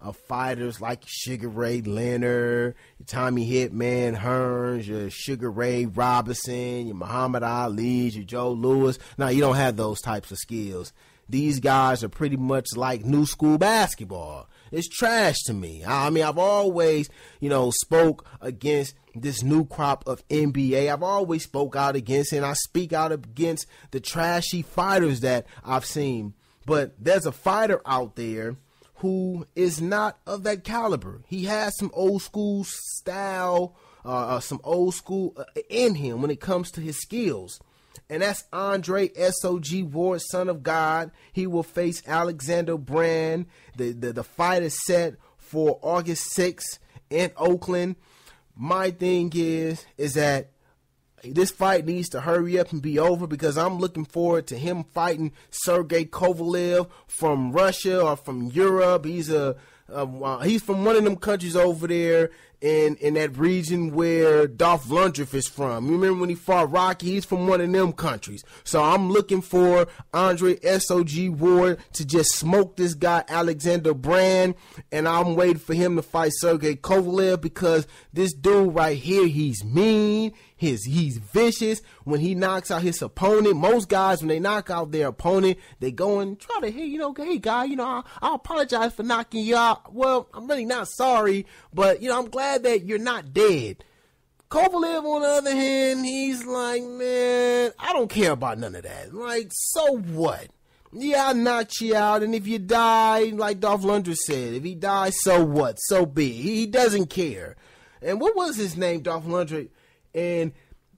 of fighters like Sugar Ray Leonard, Tommy Hitman Hearns, your Sugar Ray Robinson, your Muhammad Ali's, your Joe Louis. Now, you don't have those types of skills. These guys are pretty much like new school basketball. It's trash to me. I mean, I've always, spoke against this new crop of NBA. I've always spoke out against it, and I speak out against the trashy fighters that I've seen. But there's a fighter out there who is not of that caliber. He has some old school style, some old school in him when it comes to his skills. And that's Andre S.O.G. Ward, son of God. He will face Alexander Brand. The fight is set for August 6th in Oakland. My thing is that this fight needs to hurry up and be over, because I'm looking forward to him fighting Sergey Kovalev from Russia or from Europe. He's from one of them countries over there in that region where Dolph Lundgren is from. You remember when he fought Rocky? He's from one of them countries. So I'm looking for Andre S.O.G. Ward to just smoke this guy Alexander Brand, and I'm waiting for him to fight Sergey Kovalev, because this dude right here, he's mean. He's vicious. When he knocks out his opponent, most guys, when they knock out their opponent, they go and try to, hey guy, I apologize for knocking you out. Well, I'm really not sorry, but I'm glad that you're not dead. Kovalev, on the other hand, he's like, man, I don't care about none of that. Like, so what? Yeah, I knocked you out, and if you die, like Dolph Lundgren said, if he dies, so what? So be it. He doesn't care. And what was his name, Dolph Lundgren? In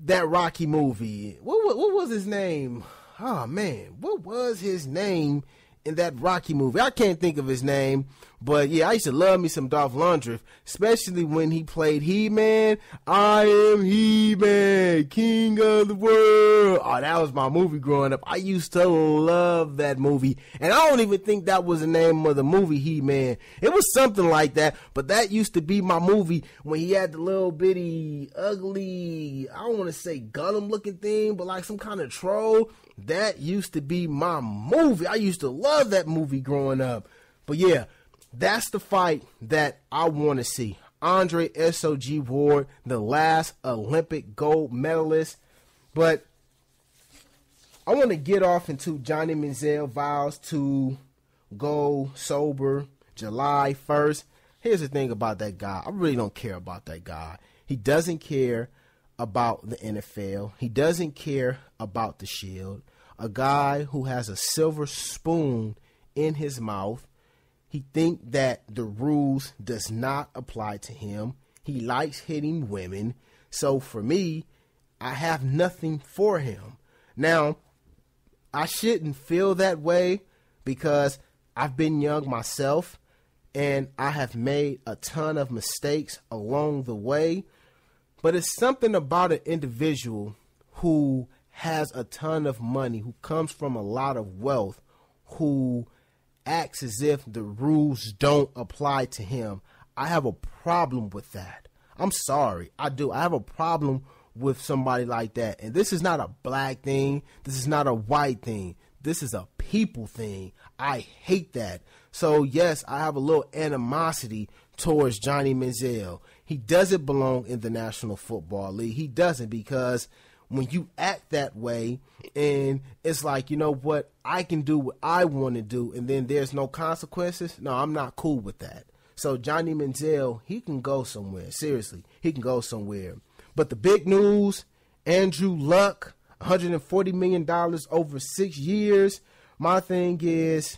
that Rocky movie, what was his name? Oh man, what was his name in that Rocky movie? I can't think of his name, but yeah, I used to love me some Dolph Lundgren, especially when he played He-Man. I am He-Man, king of the world. Oh, that was my movie growing up. I used to love that movie, and I don't even think that was the name of the movie, He-Man. It was something like that, but that used to be my movie when he had the little bitty, ugly, I don't want to say Gollum looking thing, but like some kind of troll. That used to be my movie. I used to love that movie growing up. But yeah, that's the fight that I want to see. Andre S.O.G. Ward, the last Olympic gold medalist. But I want to get off into Johnny Manziel vows to go sober July 1st. Here's the thing about that guy. I really don't care about that guy. He doesn't care about the NFL. He doesn't care about the Shield. A guy who has a silver spoon in his mouth. He think that the rules does not apply to him. He likes hitting women. So for me, I have nothing for him. Now, I shouldn't feel that way, because I've been young myself, and I have made a ton of mistakes along the way. But it's something about an individual who has a ton of money, who comes from a lot of wealth, who acts as if the rules don't apply to him. I have a problem with that. I'm sorry. I do. I have a problem with somebody like that. And this is not a black thing. This is not a white thing. This is a people thing. I hate that. So yes, I have a little animosity towards Johnny Manziel. He doesn't belong in the National Football League. He doesn't, because when you act that way and it's like, you know what, I can do what I want to do and then there's no consequences. No, I'm not cool with that. So Johnny Manziel, he can go somewhere. Seriously, he can go somewhere. But the big news, Andrew Luck, $140 million over 6 years. My thing is,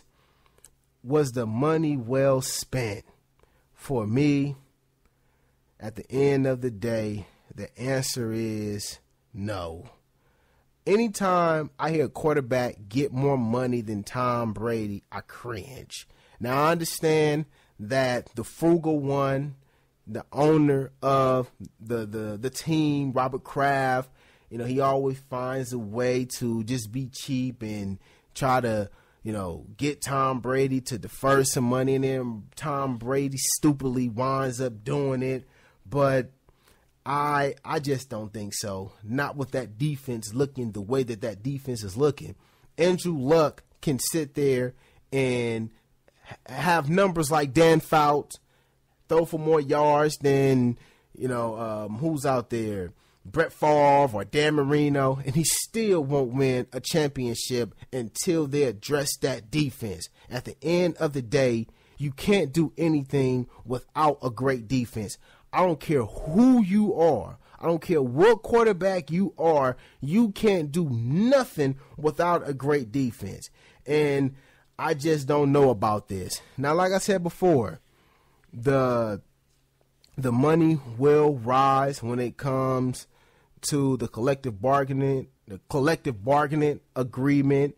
was the money well spent? For me, at the end of the day, the answer is no. Anytime I hear a quarterback get more money than Tom Brady, I cringe. Now, I understand that the frugal one, the owner of the team, Robert Kraft, he always finds a way to just be cheap and try to, get Tom Brady to defer some money, and then Tom Brady stupidly winds up doing it. But I just don't think so. Not with that defense looking the way that defense is looking. Andrew Luck can sit there and have numbers like Dan Fouts, throw for more yards than, who's out there? Brett Favre or Dan Marino, and he still won't win a championship until they address that defense. At the end of the day, you can't do anything without a great defense. I don't care who you are. I don't care what quarterback you are. You can't do nothing without a great defense. And I just don't know about this. Now, like I said before, the money will rise when it comes to the collective bargaining agreement.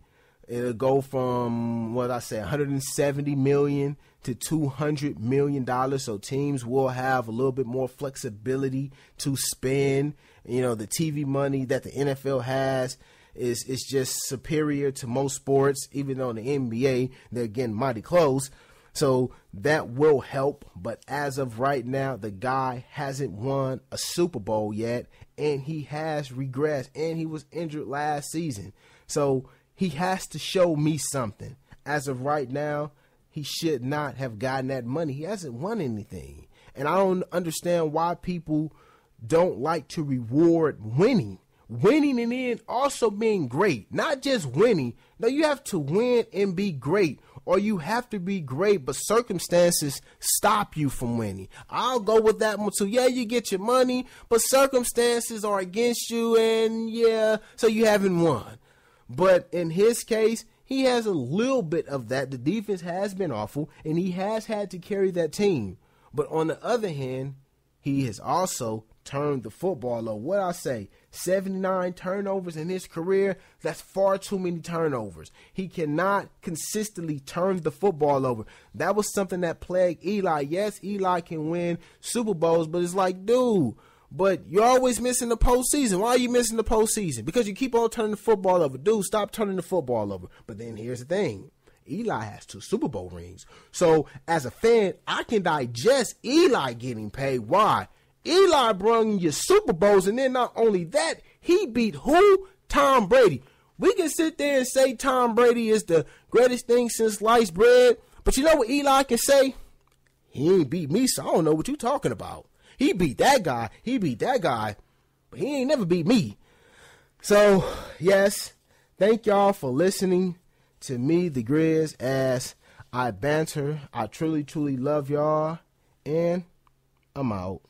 It'll go from $170 million to $200 million. So teams will have a little bit more flexibility to spend. The TV money that the NFL has is just superior to most sports, even though in the NBA, they're getting mighty close. So that will help. But as of right now, the guy hasn't won a Super Bowl yet, and he has regressed, and he was injured last season. So he has to show me something. As of right now, he should not have gotten that money. He hasn't won anything. And I don't understand why people don't like to reward winning. Winning and then also being great. Not just winning. No, you have to win and be great. Or you have to be great, but circumstances stop you from winning. I'll go with that one too. Yeah, you get your money, but circumstances are against you, and so you haven't won. But in his case, he has a little bit of that. The defense has been awful, and he has had to carry that team. But on the other hand, he has also turned the football over. What I say, 79 turnovers in his career, that's far too many turnovers. He cannot consistently turn the football over. That was something that plagued Eli. Yes, Eli can win Super Bowls, but it's like, dude, but you're always missing the postseason. Why are you missing the postseason? Because you keep on turning the football over. Dude, stop turning the football over. But then here's the thing. Eli has 2 Super Bowl rings. So as a fan, I can digest Eli getting paid. Why? Eli brought you Super Bowls, and then not only that, he beat who? Tom Brady. We can sit there and say Tom Brady is the greatest thing since sliced bread, but you know what Eli can say? He ain't beat me, so I don't know what you're talking about. He beat that guy, but he ain't never beat me. So, yes, thank y'all for listening to me, the Grizz, as I banter. I truly, truly love y'all, and I'm out.